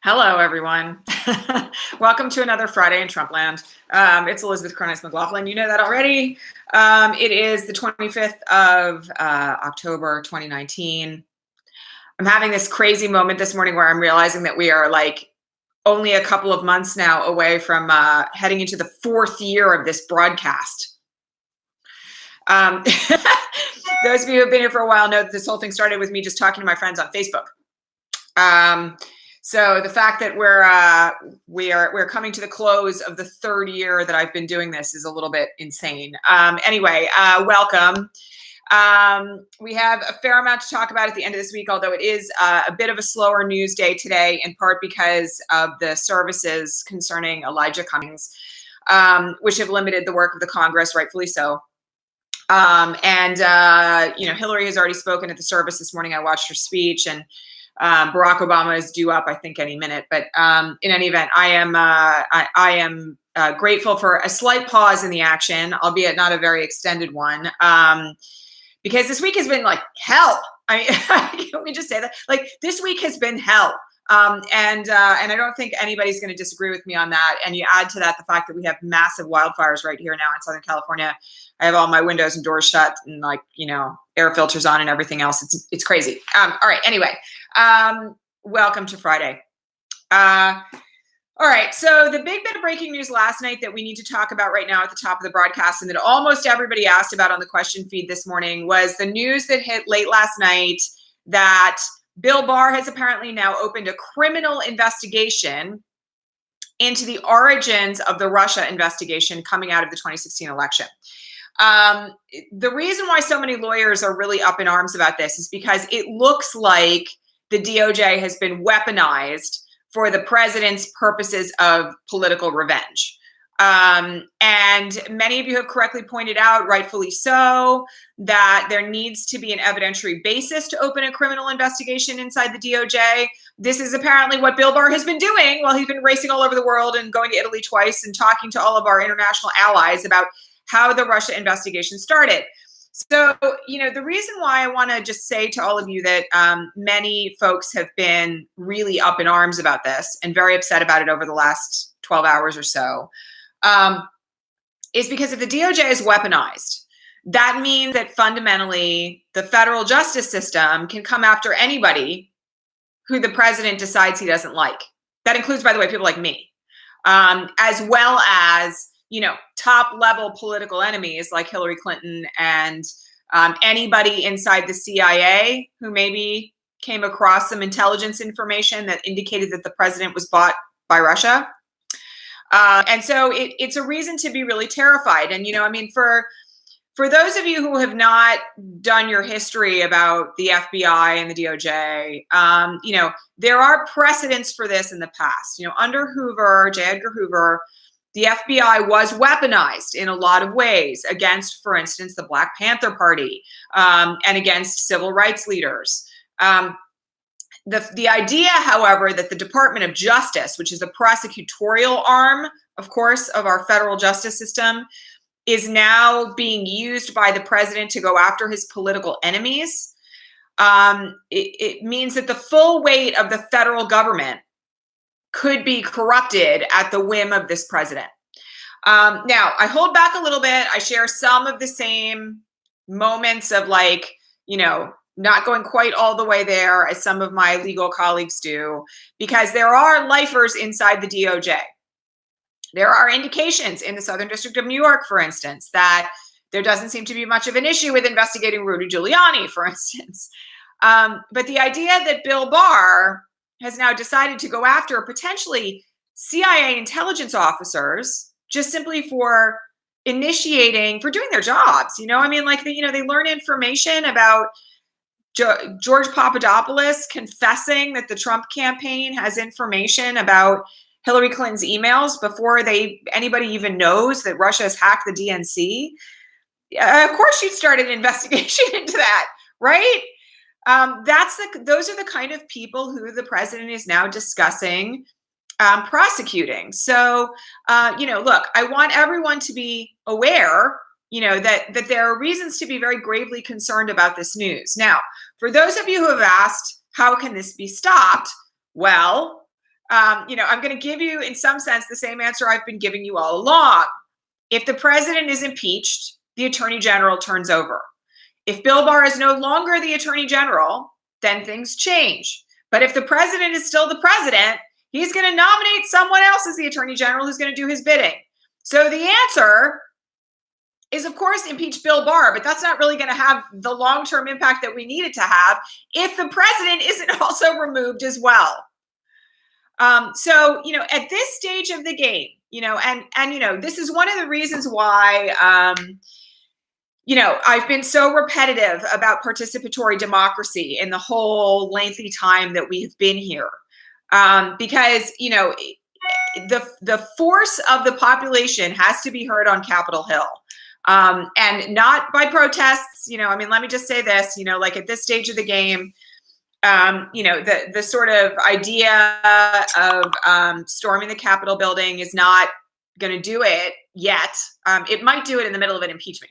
Hello, everyone. Welcome to another Friday in Trumpland. It's Elizabeth Cronus McLaughlin. You know that already. It is the 25th of October, 2019. I'm having this crazy moment this morning where I'm realizing that we are like only a couple of months now away from heading into the fourth year of this broadcast. Those of you who have been here for a while know that this whole thing started with me just talking to my friends on Facebook. So the fact that we're coming to the close of the third year that I've been doing this is a little bit insane. Anyway, welcome. We have a fair amount to talk about at the end of this week, although it is a bit of a slower news day today, in part because of the services concerning Elijah Cummings, which have limited the work of the Congress, rightfully so. Hillary has already spoken at the service this morning. I watched her speech, and Barack Obama is due up, I think, any minute. But in any event, I am grateful for a slight pause in the action, albeit not a very extended one, because this week has been like hell. I mean, can we just say that? Like, this week has been hell. And I don't think anybody's going to disagree with me on that. And you add to that the fact that we have massive wildfires right here now in Southern California. I have all my windows and doors shut and air filters on and everything else. It's crazy. All right. Anyway, welcome to Friday. All right. So the big bit of breaking news last night that we need to talk about right now at the top of the broadcast, and that almost everybody asked about on the question feed this morning, was the news that hit late last night that Bill Barr has apparently now opened a criminal investigation into the origins of the Russia investigation coming out of the 2016 election. The reason why so many lawyers are really up in arms about this is because it looks like the DOJ has been weaponized for the president's purposes of political revenge. And many of you have correctly pointed out, rightfully so, that there needs to be an evidentiary basis to open a criminal investigation inside the DOJ. This is apparently what Bill Barr has been doing while he's been racing all over the world and going to Italy twice and talking to all of our international allies about how the Russia investigation started. So, the reason why I want to just say to all of you that many folks have been really up in arms about this and very upset about it over the last 12 hours or so, is because if the DOJ is weaponized, that means that fundamentally the federal justice system can come after anybody who the president decides he doesn't like. That includes, by the way, people like me, as well as top level political enemies like Hillary Clinton and anybody inside the CIA who maybe came across some intelligence information that indicated that the president was bought by Russia. And so it's a reason to be really terrified. And, for those of you who have not done your history about the FBI and the DOJ, there are precedents for this in the past. Under Hoover, J. Edgar Hoover, the FBI was weaponized in a lot of ways against, for instance, the Black Panther Party and against civil rights leaders. The idea, however, that the Department of Justice, which is the prosecutorial arm, of course, of our federal justice system, is now being used by the president to go after his political enemies, it means that the full weight of the federal government could be corrupted at the whim of this president. Now, I hold back a little bit. I share some of the same moments of not going quite all the way there as some of my legal colleagues do, because there are lifers inside the DOJ. There are indications in the Southern District of New York, for instance, that there doesn't seem to be much of an issue with investigating Rudy Giuliani, for instance. But the idea that Bill Barr has now decided to go after potentially CIA intelligence officers just simply for doing their jobs, they learn information about George Papadopoulos confessing that the Trump campaign has information about Hillary Clinton's emails before anybody even knows that Russia has hacked the DNC. Of course you'd start an investigation into that, right? Those are the kind of people who the president is now discussing prosecuting. So, look, I want everyone to be aware, that there are reasons to be very gravely concerned about this news. Now, for those of you who have asked, how can this be stopped? Well, I'm going to give you, in some sense, the same answer I've been giving you all along. If the president is impeached, the attorney general turns over. If Bill Barr is no longer the attorney general, then things change. But if the president is still the president, he's going to nominate someone else as the attorney general who's going to do his bidding. So the answer is, of course, impeach Bill Barr, but that's not really going to have the long-term impact that we need it to have if the president isn't also removed as well. So, at this stage of the game, this is one of the reasons why, I've been so repetitive about participatory democracy in the whole lengthy time that we have been here. Because, the force of the population has to be heard on Capitol Hill. And not by protests, let me just say this, at this stage of the game, the sort of idea of storming the Capitol building is not going to do it yet. It might do it in the middle of an impeachment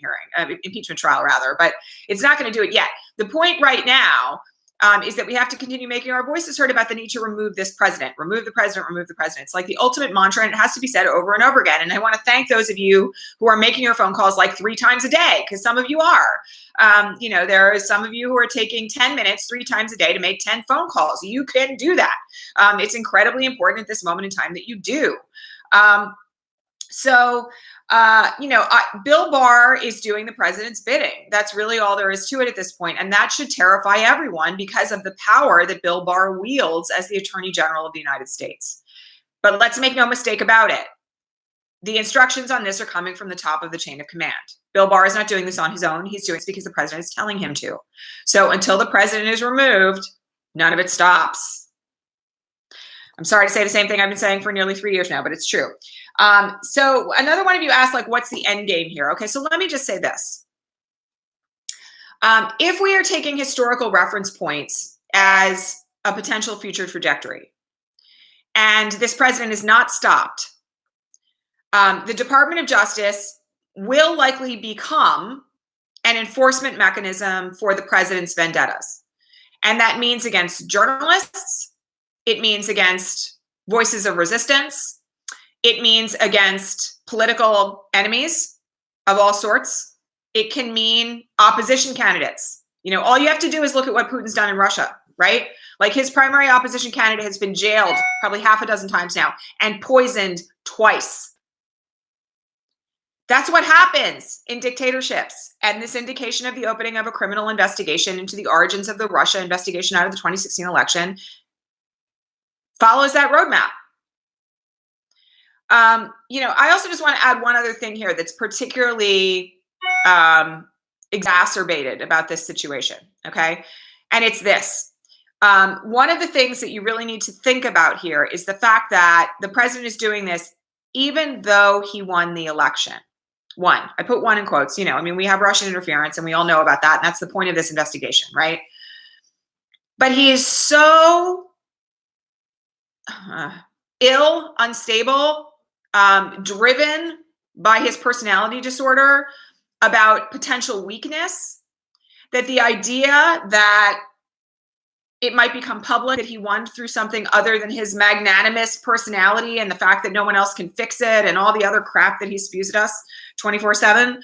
trial rather, but it's not going to do it yet. The point right now is that we have to continue making our voices heard about the need to remove this president, remove the president, remove the president. It's like the ultimate mantra, and it has to be said over and over again. And I want to thank those of you who are making your phone calls like 3 times a day, because some of you are. There are some of you who are taking 10 minutes 3 times a day to make 10 phone calls. You can do that. It's incredibly important at this moment in time that you do. Bill Barr is doing the president's bidding. That's really all there is to it at this point. And that should terrify everyone because of the power that Bill Barr wields as the Attorney General of the United States. But let's make no mistake about it. The instructions on this are coming from the top of the chain of command. Bill Barr is not doing this on his own. He's doing this because the president is telling him to. So until the president is removed, none of it stops. I'm sorry to say the same thing I've been saying for nearly 3 years now, but it's true. So another one of you asked, what's the end game here? Okay, so let me just say this. If we are taking historical reference points as a potential future trajectory, and this president is not stopped, the Department of Justice will likely become an enforcement mechanism for the president's vendettas. And that means against journalists. It means against voices of resistance. It means against political enemies of all sorts. It can mean opposition candidates. All you have to do is look at what Putin's done in Russia, right? Like his primary opposition candidate has been jailed probably 6 times now and poisoned twice. That's what happens in dictatorships. And this indication of the opening of a criminal investigation into the origins of the Russia investigation out of the 2016 election follows that roadmap. I also just want to add one other thing here that's particularly exacerbated about this situation, okay? And it's this. One of the things that you really need to think about here is the fact that the president is doing this even though he won the election. I put one in quotes, we have Russian interference and we all know about that. And that's the point of this investigation, right? But he is so ill, unstable, driven by his personality disorder about potential weakness, that the idea that it might become public that he won through something other than his magnanimous personality and the fact that no one else can fix it and all the other crap that he spews at us 24/7.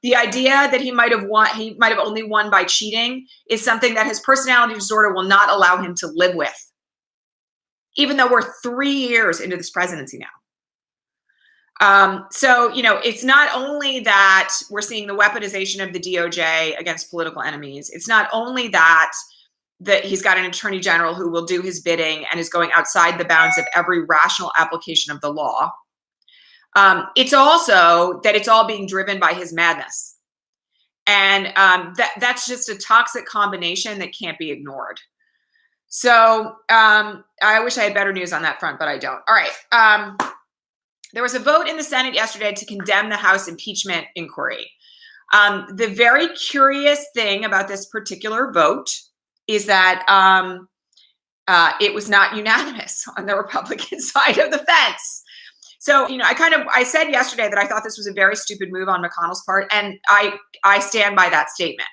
The idea that he might have only won by cheating is something that his personality disorder will not allow him to live with, even though we're 3 years into this presidency now. It's not only that we're seeing the weaponization of the DOJ against political enemies. It's not only that he's got an attorney general who will do his bidding and is going outside the bounds of every rational application of the law. It's also that it's all being driven by his madness. And that's just a toxic combination that can't be ignored. So I wish I had better news on that front, but I don't. All right. There was a vote in the Senate yesterday to condemn the House impeachment inquiry. The very curious thing about this particular vote is that it was not unanimous on the Republican side of the fence. So, I said yesterday that I thought this was a very stupid move on McConnell's part, and I stand by that statement.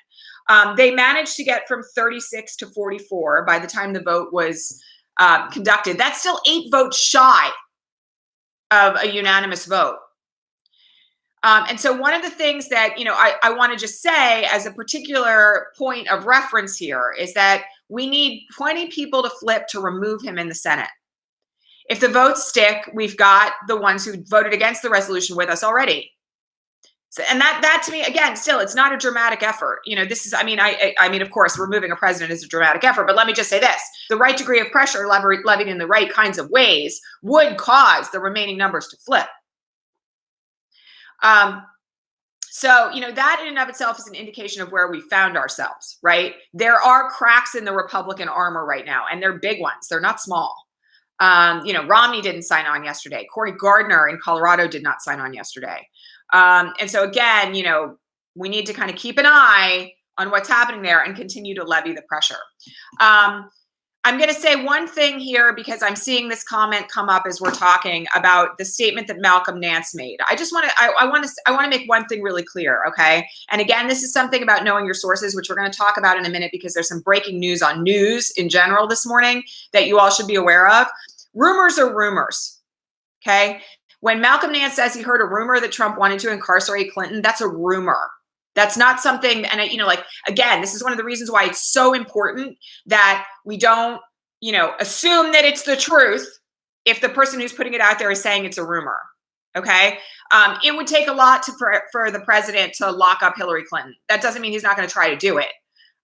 They managed to get from 36 to 44 by the time the vote was conducted. That's still 8 votes shy of a unanimous vote. And so one of the things that, I want to just say as a particular point of reference here is that we need 20 people to flip to remove him in the Senate. If the votes stick, we've got the ones who voted against the resolution with us already. So, and that to me, again, still, it's not a dramatic effort. This is, I mean, of course, removing a president is a dramatic effort, but let me just say this: the right degree of pressure levied in the right kinds of ways would cause the remaining numbers to flip. So, that in and of itself is an indication of where we found ourselves, right? There are cracks in the Republican armor right now, and they're big ones. They're not small. Romney didn't sign on yesterday. Cory Gardner in Colorado did not sign on yesterday. And so again, we need to kind of keep an eye on what's happening there and continue to levy the pressure. I'm going to say one thing here because I'm seeing this comment come up as we're talking about the statement that Malcolm Nance made. I want to make one thing really clear, okay? And again, this is something about knowing your sources, which we're going to talk about in a minute because there's some breaking news on news in general this morning that you all should be aware of. Rumors are rumors, okay? When Malcolm Nance says he heard a rumor that Trump wanted to incarcerate Clinton, that's a rumor. That's not something, and again, this is one of the reasons why it's so important that we don't, assume that it's the truth if the person who's putting it out there is saying it's a rumor, okay? It would take a lot for the president to lock up Hillary Clinton. That doesn't mean he's not going to try to do it.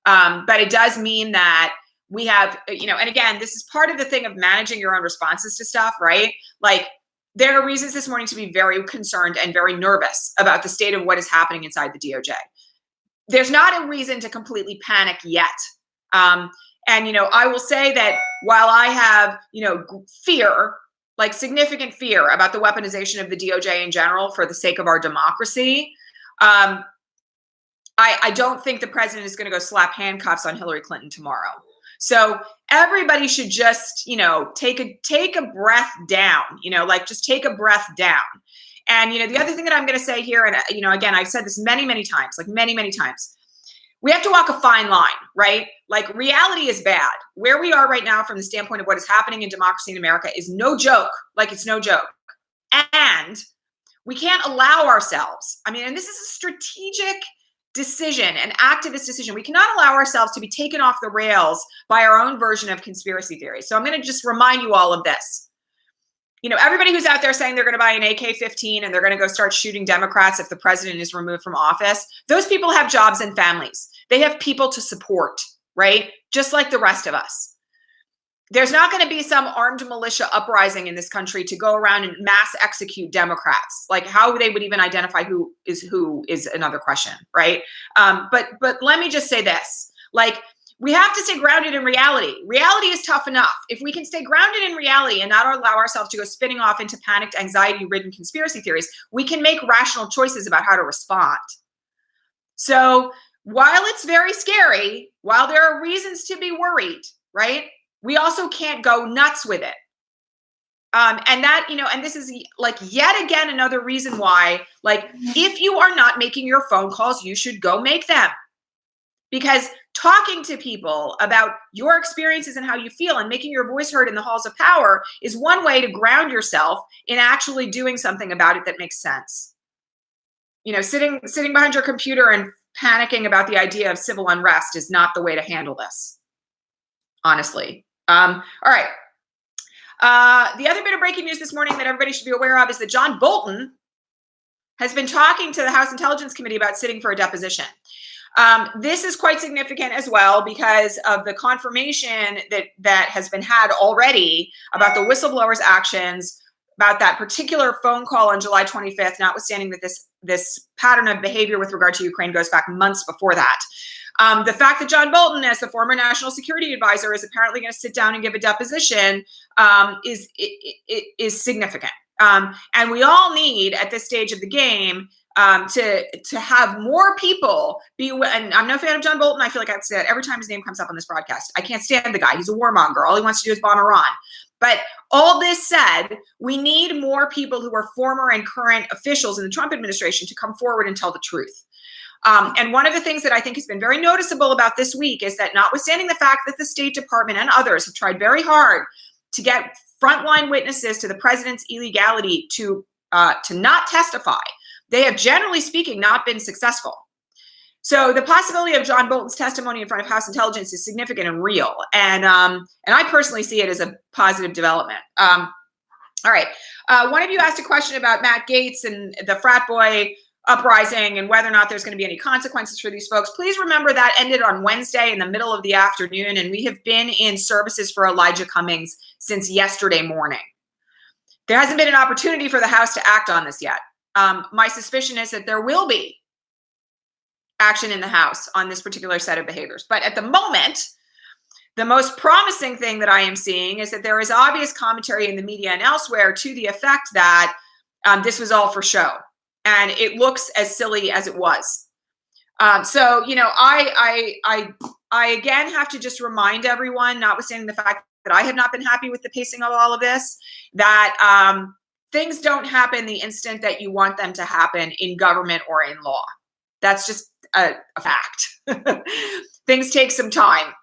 But it does mean that we have, and again, this is part of the thing of managing your own responses to stuff, right? Like, there are reasons this morning to be very concerned and very nervous about the state of what is happening inside the DOJ. There's not a reason to completely panic yet. And, I will say that while I have, fear, like significant fear about the weaponization of the DOJ in general for the sake of our democracy, I don't think the president is going to go slap handcuffs on Hillary Clinton tomorrow. So everybody should just, take a breath down, just take a breath down. And, the other thing that I'm going to say here, and, again, I've said this many, many times, many times, we have to walk a fine line, right? Like, reality is bad. Where we are right now from the standpoint of what is happening in democracy in America is no joke. Like, it's no joke. And we can't allow ourselves, and this is a strategic decision, an activist decision. We cannot allow ourselves to be taken off the rails by our own version of conspiracy theory. So I'm going to just remind you all of this. Everybody who's out there saying they're going to buy an AK-15 and they're going to go start shooting Democrats if the president is removed from office, those people have jobs and families. They have people to support, right? Just like the rest of us. There's not going to be some armed militia uprising in this country to go around and mass execute Democrats. Like, how they would even identify who is another question, right? But let me just say this. Like, we have to stay grounded in reality. Reality is tough enough. If we can stay grounded in reality and not allow ourselves to go spinning off into panicked, anxiety-ridden conspiracy theories, we can make rational choices about how to respond. So while it's very scary, while there are reasons to be worried, right? We also can't go nuts with it. And that, and this is like yet again another reason why, like, if you are not making your phone calls, you should go make them. Because talking to people about your experiences and how you feel and making your voice heard in the halls of power is one way to ground yourself in actually doing something about it that makes sense. Sitting behind your computer and panicking about the idea of civil unrest is not the way to handle this, honestly. All right. The other bit of breaking news this morning that everybody should be aware of is that John Bolton has been talking to the House Intelligence Committee about sitting for a deposition. This is quite significant as well because of the confirmation that has been had already about the whistleblowers' actions, about that particular phone call on July 25th, notwithstanding that this pattern of behavior with regard to Ukraine goes back months before that. The fact that John Bolton, as the former national security advisor, is apparently going to sit down and give a deposition is significant. And we all need, at this stage of the game, to have more people be, and I'm no fan of John Bolton. I feel like I have to say that every time his name comes up on this broadcast. I can't stand the guy. He's a warmonger. All he wants to do is bomb Iran. But all this said, we need more people who are former and current officials in the Trump administration to come forward and tell the truth. And one of the things that I think has been very noticeable about this week is that notwithstanding the fact that the State Department and others have tried very hard to get frontline witnesses to the president's illegality to not testify, they have, generally speaking, not been successful. So the possibility of John Bolton's testimony in front of House Intelligence is significant and real, and I personally see it as a positive development. All right, one of you asked a question about Matt Gaetz and the frat boy uprising and whether or not there's going to be any consequences for these folks. Please remember that ended on Wednesday in the middle of the afternoon, and we have been in services for Elijah Cummings since yesterday morning. There hasn't been an opportunity for the House to act on this yet. My suspicion is that there will be action in the House on this particular set of behaviors. But at the moment, the most promising thing that I am seeing is that there is obvious commentary in the media and elsewhere to the effect that this was all for show. And it looks as silly as it was. So, I again have to just remind everyone, notwithstanding the fact that I have not been happy with the pacing of all of this, that things don't happen the instant that you want them to happen in government or in law. That's just a fact. Things take some time.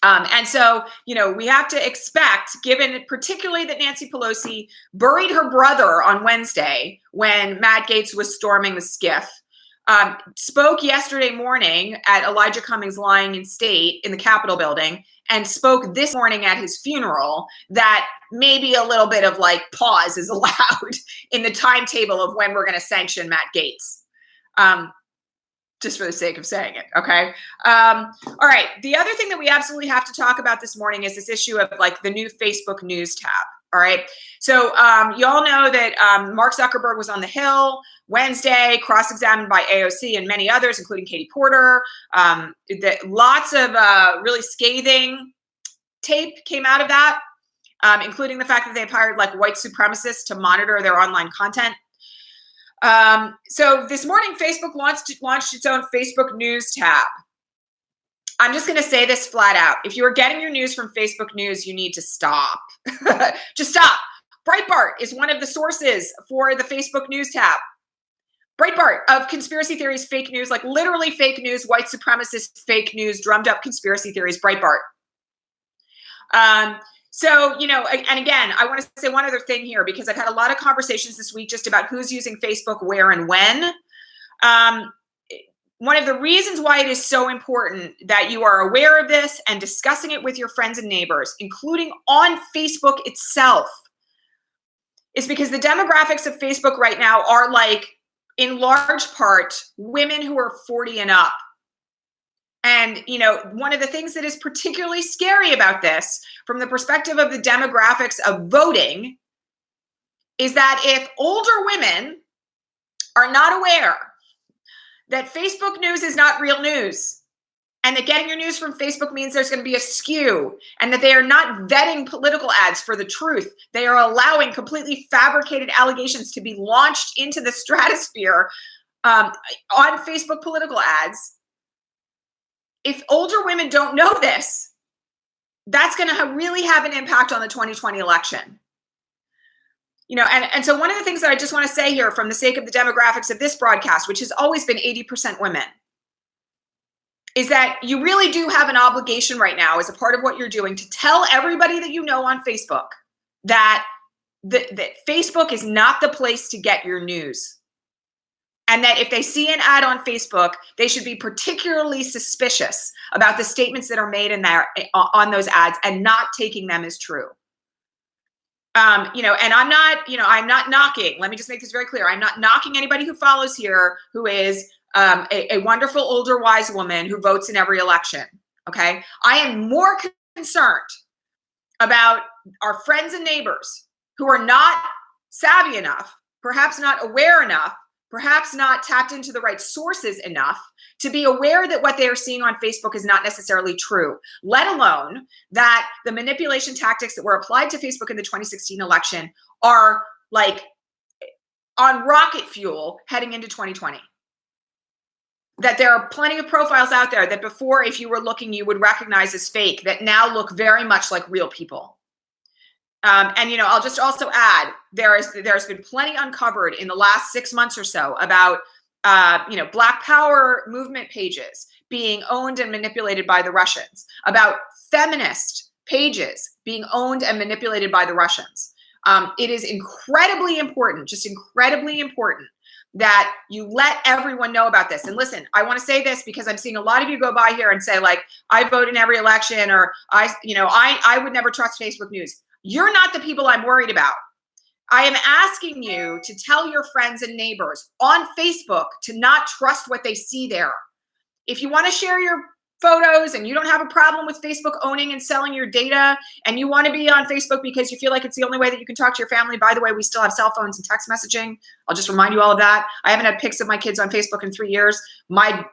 And so, we have to expect, given particularly that Nancy Pelosi buried her brother on Wednesday when Matt Gaetz was storming the SCIF, spoke yesterday morning at Elijah Cummings lying in state in the Capitol building, and spoke this morning at his funeral, that maybe a little bit of pause is allowed in the timetable of when we're going to sanction Matt Gaetz. Just for the sake of saying it, okay? All right, the other thing that we absolutely have to talk about this morning is this issue of the new Facebook News tab, all right? So you all know that Mark Zuckerberg was on the Hill Wednesday, cross-examined by AOC and many others, including Katie Porter. Lots of really scathing tape came out of that, including the fact that they've hired white supremacists to monitor their online content. So this morning, Facebook launched its own Facebook News tab. I'm just going to say this flat out. If you are getting your news from Facebook News, you need to stop. Just stop. Breitbart is one of the sources for the Facebook News tab. Breitbart of conspiracy theories, fake news, literally fake news, white supremacist fake news, drummed up conspiracy theories, Breitbart. So, and again, I want to say one other thing here, because I've had a lot of conversations this week just about who's using Facebook where and when. One of the reasons why it is so important that you are aware of this and discussing it with your friends and neighbors, including on Facebook itself, is because the demographics of Facebook right now are in large part, women who are 40 and up. And, one of the things that is particularly scary about this, from the perspective of the demographics of voting, is that if older women are not aware that Facebook news is not real news, and that getting your news from Facebook means there's going to be a skew, and that they are not vetting political ads for the truth, they are allowing completely fabricated allegations to be launched into the stratosphere on Facebook political ads. If older women don't know this, that's going to really have an impact on the 2020 election. And so one of the things that I just want to say here, from the sake of the demographics of this broadcast, which has always been 80% women, is that you really do have an obligation right now, as a part of what you're doing, to tell everybody that you know on Facebook that Facebook is not the place to get your news. And that if they see an ad on Facebook, they should be particularly suspicious about the statements that are made in there on those ads and not taking them as true. And I'm not knocking. Let me just make this very clear. I'm not knocking anybody who follows here who is a wonderful older wise woman who votes in every election. Okay, I am more concerned about our friends and neighbors who are not savvy enough, perhaps not aware enough, perhaps not tapped into the right sources enough to be aware that what they are seeing on Facebook is not necessarily true, let alone that the manipulation tactics that were applied to Facebook in the 2016 election are on rocket fuel heading into 2020. That there are plenty of profiles out there that before, if you were looking, you would recognize as fake, that now look very much like real people. I'll just also add, there's been plenty uncovered in the last 6 months or so about, Black Power movement pages being owned and manipulated by the Russians, about feminist pages being owned and manipulated by the Russians. It is incredibly important, just incredibly important, that you let everyone know about this. And listen, I want to say this because I'm seeing a lot of you go by here and say, like, I vote in every election, or I would never trust Facebook news. You're not the people I'm worried about. I am asking you to tell your friends and neighbors on Facebook to not trust what they see there. If you want to share your photos and you don't have a problem with Facebook owning and selling your data, and you want to be on Facebook because you feel like it's the only way that you can talk to your family. By the way, we still have cell phones and text messaging. I'll just remind you all of that. I haven't had pics of my kids on Facebook in 3 years.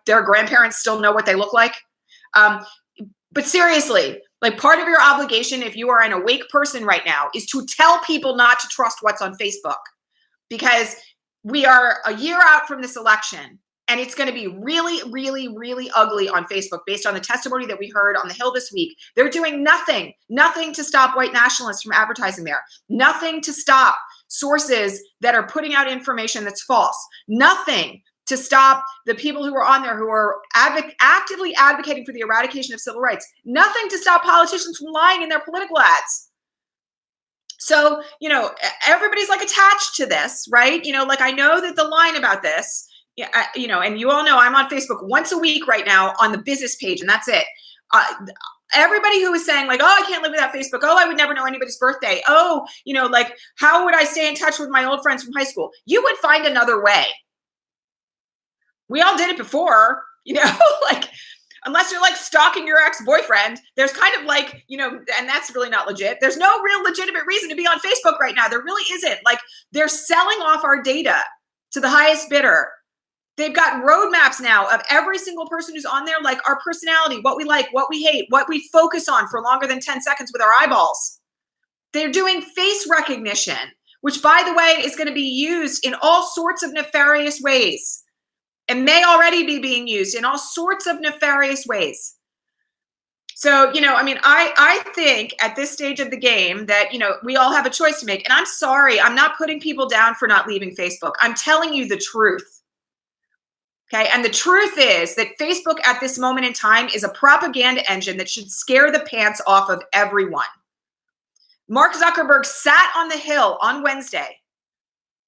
Their grandparents still know what they look like. But seriously, like, part of your obligation, if you are an awake person right now, is to tell people not to trust what's on Facebook, because we are a year out from this election, and it's going to be really, really, really ugly on Facebook based on the testimony that we heard on the Hill this week. They're doing nothing to stop white nationalists from advertising there, nothing to stop sources that are putting out information that's false, nothing to stop the people who are on there who are actively advocating for the eradication of civil rights, nothing to stop politicians from lying in their political ads. So, everybody's like attached to this, right? Like, I know that the line about this, and you all know I'm on Facebook once a week right now on the business page, and that's it. Everybody who is saying, like, oh, I can't live without Facebook. Oh, I would never know anybody's birthday. Oh, like, how would I stay in touch with my old friends from high school? You would find another way. We all did it before, like, unless you're like stalking your ex-boyfriend, there's kind of like, and that's really not legit. There's no real legitimate reason to be on Facebook right now. There really isn't. Like, they're selling off our data to the highest bidder. They've got roadmaps now of every single person who's on there, like our personality, what we like, what we hate, what we focus on for longer than 10 seconds with our eyeballs. They're doing face recognition, which, by the way, is going to be used in all sorts of nefarious ways, and may already be being used in all sorts of nefarious ways. So, I think at this stage of the game that, we all have a choice to make. And I'm sorry, I'm not putting people down for not leaving Facebook. I'm telling you the truth. Okay. And the truth is that Facebook at this moment in time is a propaganda engine that should scare the pants off of everyone. Mark Zuckerberg sat on the Hill on Wednesday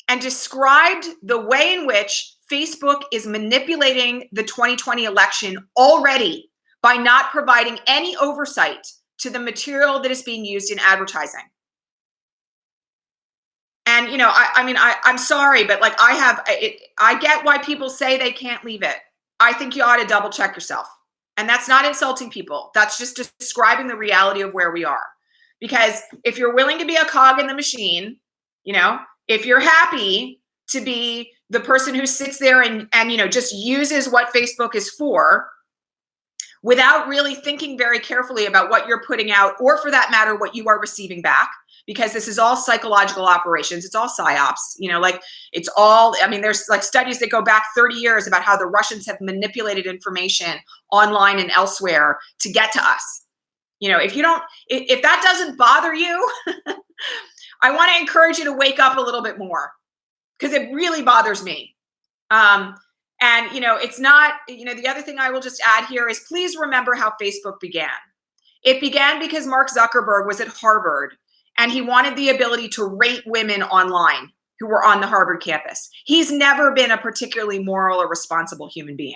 and described the way in which Facebook is manipulating the 2020 election already by not providing any oversight to the material that is being used in advertising. And, I'm sorry, but like, I get why people say they can't leave it. I think you ought to double check yourself. And that's not insulting people. That's just describing the reality of where we are. Because if you're willing to be a cog in the machine, if you're happy to be the person who sits there and just uses what Facebook is for without really thinking very carefully about what you're putting out, or for that matter, what you are receiving back, because this is all psychological operations. It's all psyops, it's all, there's like studies that go back 30 years about how the Russians have manipulated information online and elsewhere to get to us. If that doesn't bother you, I want to encourage you to wake up a little bit more, because it really bothers me. It's not, the other thing I will just add here is, please remember how Facebook began. It began because Mark Zuckerberg was at Harvard, and he wanted the ability to rate women online who were on the Harvard campus. He's never been a particularly moral or responsible human being.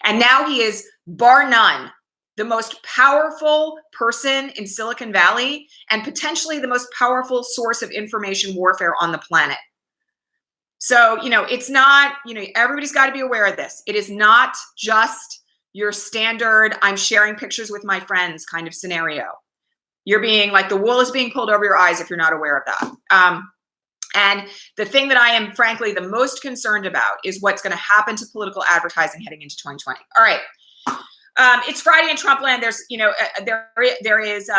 And now he is, bar none, the most powerful person in Silicon Valley, and potentially the most powerful source of information warfare on the planet. So, it's not, everybody's got to be aware of this. It is not just your standard, I'm sharing pictures with my friends kind of scenario. You're being like, the wool is being pulled over your eyes if you're not aware of that. And the thing that I am frankly the most concerned about is what's going to happen to political advertising heading into 2020. All right. It's Friday in Trumpland. There's, there is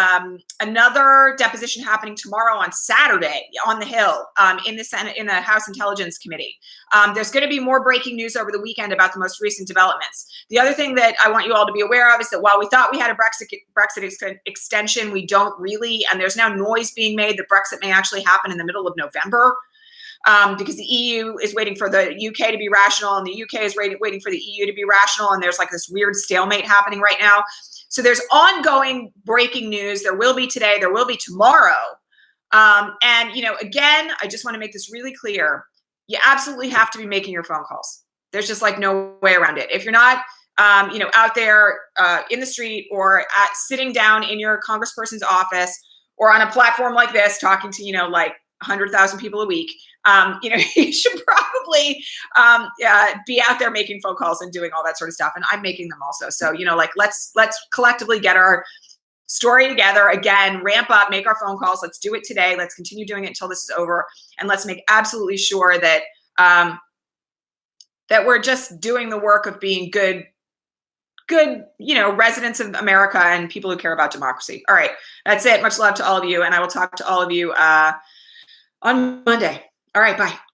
another deposition happening tomorrow on Saturday on the Hill in the Senate, in the House Intelligence Committee. There's going to be more breaking news over the weekend about the most recent developments. The other thing that I want you all to be aware of is that while we thought we had a Brexit extension, we don't really, and there's now noise being made that Brexit may actually happen in the middle of November. Because the EU is waiting for the UK to be rational, and the UK is waiting for the EU to be rational, and there's like this weird stalemate happening right now. So there's ongoing breaking news. There will be today. There will be tomorrow. And, again, I just want to make this really clear. You absolutely have to be making your phone calls. There's just like no way around it. If you're not, out there in the street or sitting down in your congressperson's office or on a platform like this, talking to, like 100,000 people a week, you should probably be out there making phone calls and doing all that sort of stuff. And I'm making them also. So, let's collectively get our story together again, ramp up, make our phone calls. Let's do it today. Let's continue doing it until this is over. And let's make absolutely sure that, that we're just doing the work of being good, residents of America and people who care about democracy. All right. That's it. Much love to all of you. And I will talk to all of you on Monday. All right. Bye.